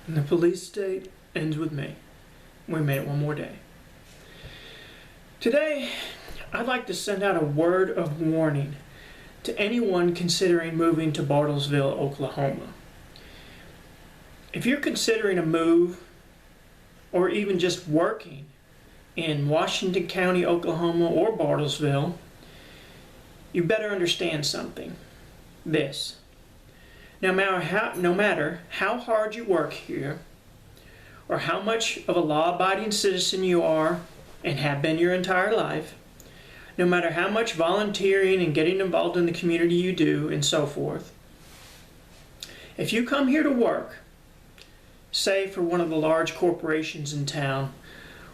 And the police state ends with me. We made it one more day. Today, I'd like to send out a word of warning to anyone considering moving to Bartlesville, Oklahoma. If you're considering a move, or even just working in Washington County, Oklahoma, or Bartlesville, you better understand something. This. No matter how hard you work here, or how much of a law-abiding citizen you are and have been your entire life, no matter how much volunteering and getting involved in the community you do, and so forth, if you come here to work, say for one of the large corporations in town,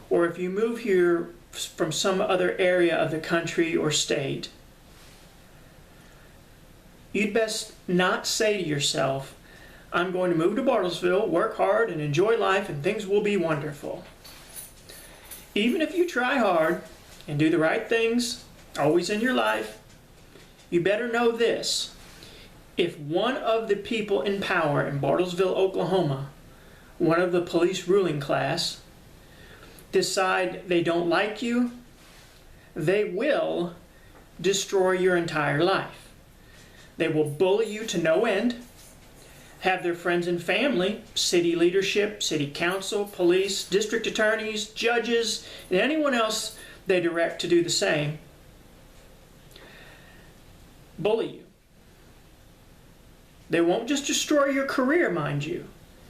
or if you move here from some other area of the country or state, you'd best not say to yourself, I'm going to move to Bartlesville, work hard, and enjoy life, and things will be wonderful. Even if you try hard and do the right things, always in your life, you better know this. If one of the people in power in Bartlesville, Oklahoma, one of the police ruling class, decide they don't like you, they will destroy your entire life. They will bully you to no end, have their friends and family, city leadership, city council, police, district attorneys, judges, and anyone else they direct to do the same, bully you. They won't just destroy your career, mind you.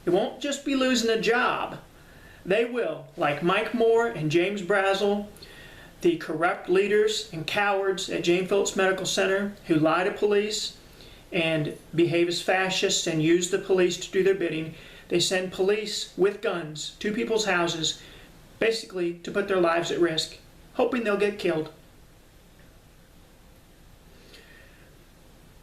It won't just be losing a job. They will, like Mike Moore and James Brazel, the corrupt leaders and cowards at Jane Phillips Medical Center who lie to police and behave as fascists and use the police to do their bidding. They send police with guns to people's houses, basically to put their lives at risk, hoping they'll get killed.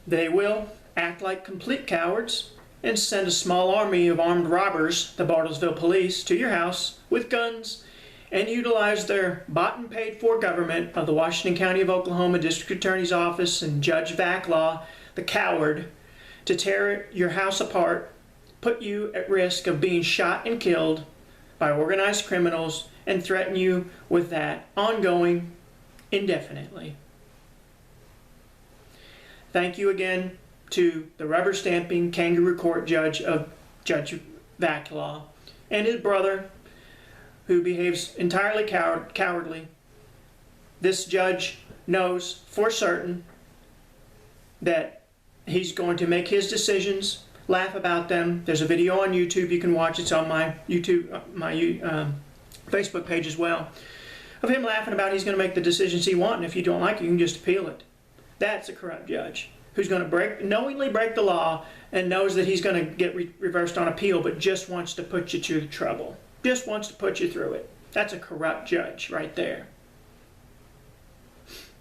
They will act like complete cowards and send a small army of armed robbers, the Bartlesville police, to your house with guns and utilize their bought and paid for government of the Washington County of Oklahoma District Attorney's Office and Judge Vaclaw, the coward, to tear your house apart, put you at risk of being shot and killed by organized criminals, and threaten you with that ongoing indefinitely. Thank you again to the rubber stamping kangaroo court judge of Judge Vaclaw and his brother, who behaves entirely cowardly. This judge knows for certain that he's going to make his decisions, laugh about them. There's a video on YouTube you can watch. It's on my Facebook page as well, of him laughing about he's going to make the decisions he wants, and if you don't like it, you can just appeal it. That's a corrupt judge who's going to knowingly break the law and knows that he's going to get reversed on appeal, but just wants to put you through trouble. Just wants to put you through it. That's a corrupt judge right there.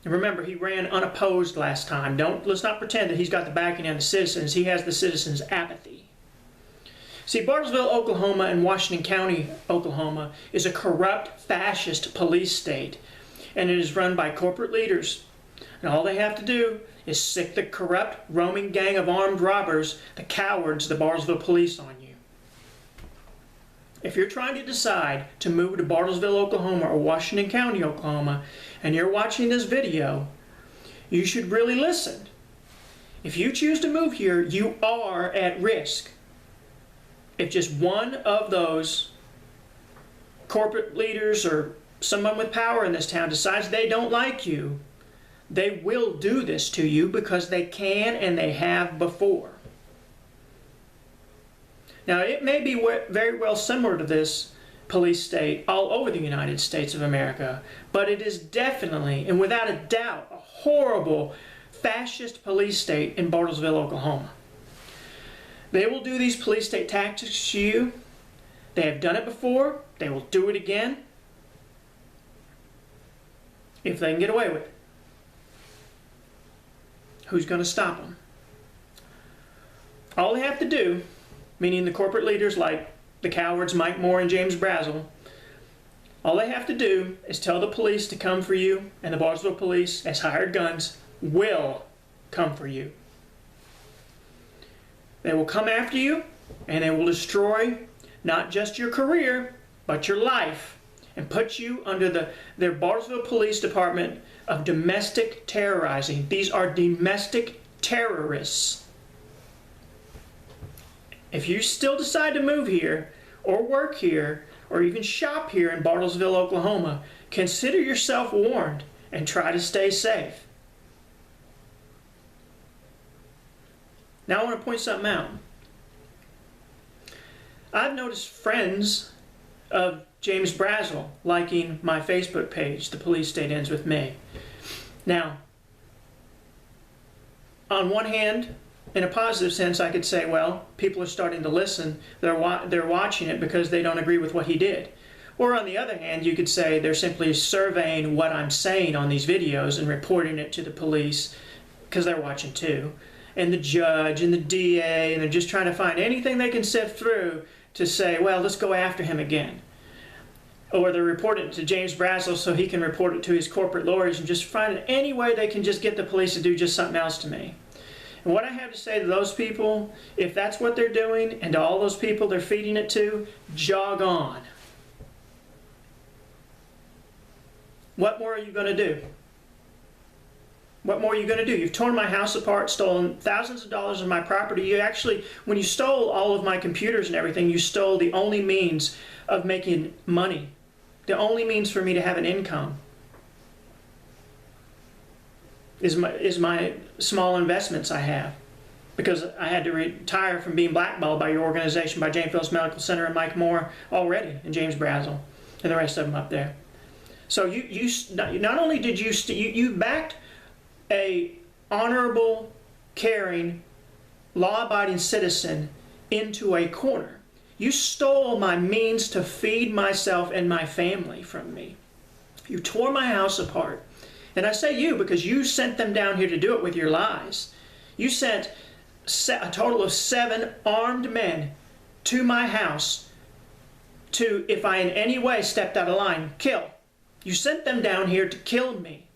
And remember, he ran unopposed last time. Let's not pretend that he's got the backing of the citizens. He has the citizens' apathy. See, Bartlesville, Oklahoma, and Washington County, Oklahoma, is a corrupt, fascist police state, and it is run by corporate leaders. And all they have to do is sick the corrupt, roaming gang of armed robbers, the cowards, the Bartlesville police, on you. If you're trying to decide to move to Bartlesville, Oklahoma, or Washington County, Oklahoma, and you're watching this video, you should really listen. If you choose to move here, you are at risk. If just one of those corporate leaders or someone with power in this town decides they don't like you, they will do this to you because they can and they have before. Now, it may be very well similar to this police state all over the United States of America, but it is definitely and without a doubt a horrible fascist police state in Bartlesville, Oklahoma. They will do these police state tactics to you. They have done it before. They will do it again if they can get away with it. Who's going to stop them? All they have to do, meaning the corporate leaders like the cowards Mike Moore and James Brazel, all they have to do is tell the police to come for you, and the Bartlesville police, as hired guns, will come for you. They will come after you, and they will destroy not just your career, but your life, and put you under their Bartlesville Police Department of domestic terrorizing. These are domestic terrorists. If you still decide to move here, or work here, or even shop here in Bartlesville, Oklahoma, consider yourself warned and try to stay safe. Now I want to point something out. I've noticed friends of James Brazel liking my Facebook page, The Police State Ends With Me. Now, on one hand, in a positive sense, I could say, well, people are starting to listen. They're watching it because they don't agree with what he did. Or on the other hand, you could say they're simply surveying what I'm saying on these videos and reporting it to the police because they're watching too. And the judge and the DA, and they're just trying to find anything they can sift through to say, well, let's go after him again. Or they're reporting it to James Brazel so he can report it to his corporate lawyers and just find any way they can just get the police to do just something else to me. And what I have to say to those people, if that's what they're doing, and to all those people they're feeding it to, jog on. What more are you going to do? What more are you going to do? You've torn my house apart, stolen thousands of dollars of my property. You actually, when you stole all of my computers and everything, you stole the only means of making money. The only means for me to have an income is my small investments I have, because I had to retire from being blackballed by your organization, by Jane Phillips Medical Center and Mike Moore already, and James Brazel and the rest of them up there. So you not only did you backed a honorable, caring, law-abiding citizen into a corner. You stole my means to feed myself and my family from me. You tore my house apart. And I say you because you sent them down here to do it with your lies. You sent a total of 7 armed men to my house to, if I in any way stepped out of line, kill. You sent them down here to kill me.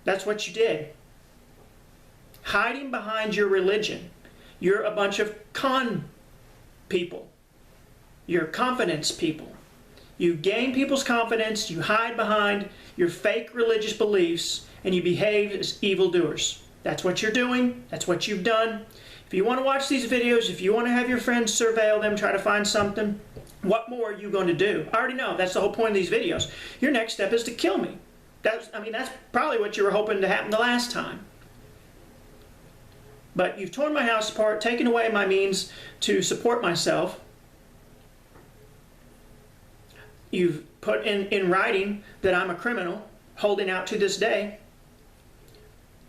That's what you did. Hiding behind your religion. You're a bunch of con people. You're confidence people. You gain people's confidence, you hide behind your fake religious beliefs, and you behave as evildoers. That's what you're doing. That's what you've done. If you want to watch these videos, if you want to have your friends surveil them, try to find something, what more are you going to do? I already know. That's the whole point of these videos. Your next step is to kill me. That's probably what you were hoping to happen the last time. But you've torn my house apart, taken away my means to support myself. You've put in writing that I'm a criminal, holding out to this day.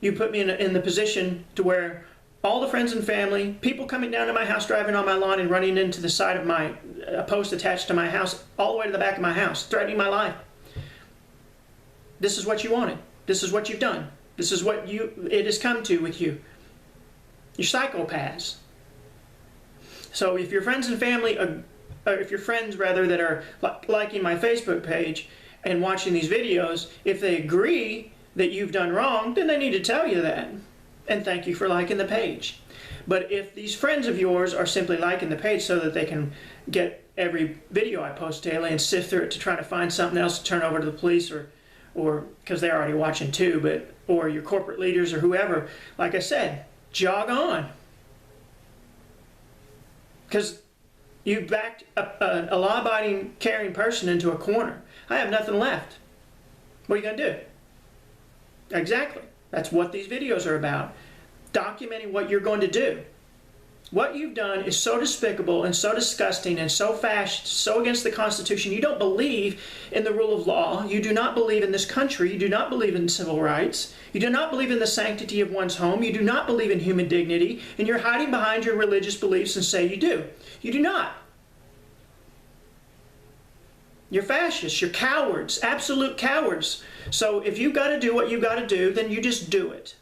You put me in the position to where all the friends and family, people coming down to my house, driving on my lawn and running into the side of a post attached to my house, all the way to the back of my house, threatening my life. This is what you wanted. This is what you've done. This is what it has come to with you. You're psychopaths. So if your friends and family, or if your friends rather that are liking my Facebook page and watching these videos, if they agree that you've done wrong, then they need to tell you that. And thank you for liking the page. But if these friends of yours are simply liking the page so that they can get every video I post daily and sift through it to try to find something else to turn over to the police, or because they're already watching too, or your corporate leaders or whoever, like I said, jog on. Because you backed a law-abiding, caring person into a corner. I have nothing left. What are you going to do? Exactly. That's what these videos are about. Documenting what you're going to do. What you've done is so despicable and so disgusting and so fascist, so against the Constitution. You don't believe in the rule of law. You do not believe in this country. You do not believe in civil rights. You do not believe in the sanctity of one's home. You do not believe in human dignity. And you're hiding behind your religious beliefs and say you do. You do not. You're fascists. You're cowards. Absolute cowards. So if you've got to do what you've got to do, then you just do it.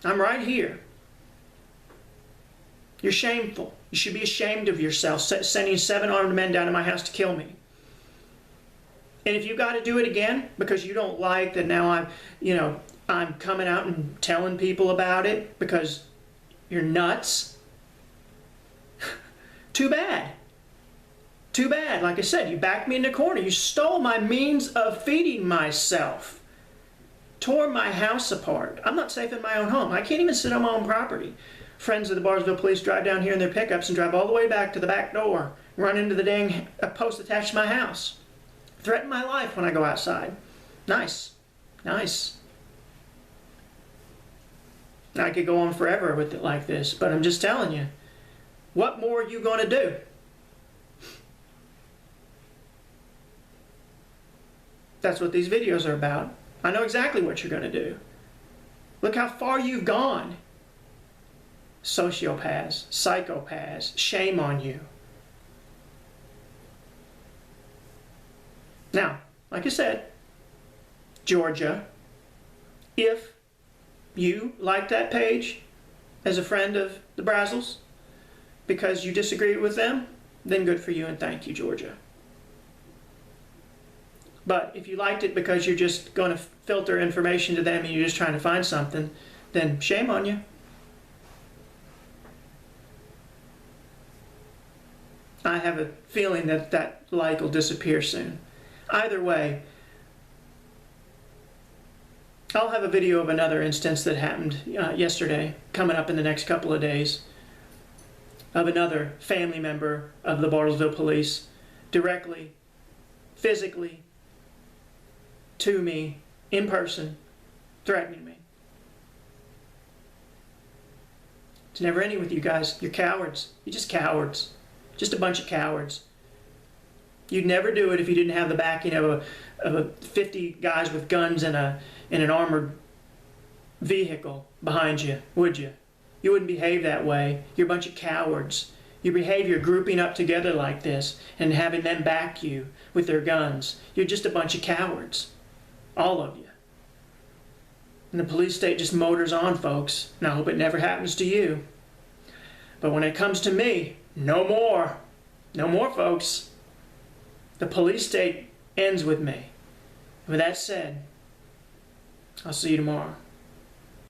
I'm right here. You're shameful. You should be ashamed of yourself, sending 7 armed men down to my house to kill me. And if you've got to do it again because you don't like that now I'm coming out and telling people about it because you're nuts, too bad. Too bad. Like I said, you backed me in the corner. You stole my means of feeding myself. Tore my house apart. I'm not safe in my own home. I can't even sit on my own property. Friends of the Bartlesville police drive down here in their pickups and drive all the way back to the back door, run into the dang post attached to my house. Threaten my life when I go outside. Nice. Nice. I could go on forever with it like this, but I'm just telling you, what more are you going to do? That's what these videos are about. I know exactly what you're going to do. Look how far you've gone. Sociopaths, psychopaths, shame on you. Now, like I said, Georgia, if you like that page as a friend of the Brazzles because you disagree with them, then good for you and thank you, Georgia. But if you liked it because you're just going to filter information to them and you're just trying to find something, then shame on you. I have a feeling that that like will disappear soon. Either way, I'll have a video of another instance that happened yesterday, coming up in the next couple of days, of another family member of the Bartlesville police directly, physically, to me, in person, threatening me. It's never ending with you guys. You're cowards. You're just cowards. Just a bunch of cowards. You'd never do it if you didn't have the backing of a 50 guys with guns in an armored vehicle behind you, would you? You wouldn't behave that way. You're a bunch of cowards. You behave, you're grouping up together like this and having them back you with their guns. You're just a bunch of cowards. All of you. And the police state just motors on, folks. And I hope it never happens to you. But when it comes to me, no more. No more, folks. The police state ends with me. With that said, I'll see you tomorrow.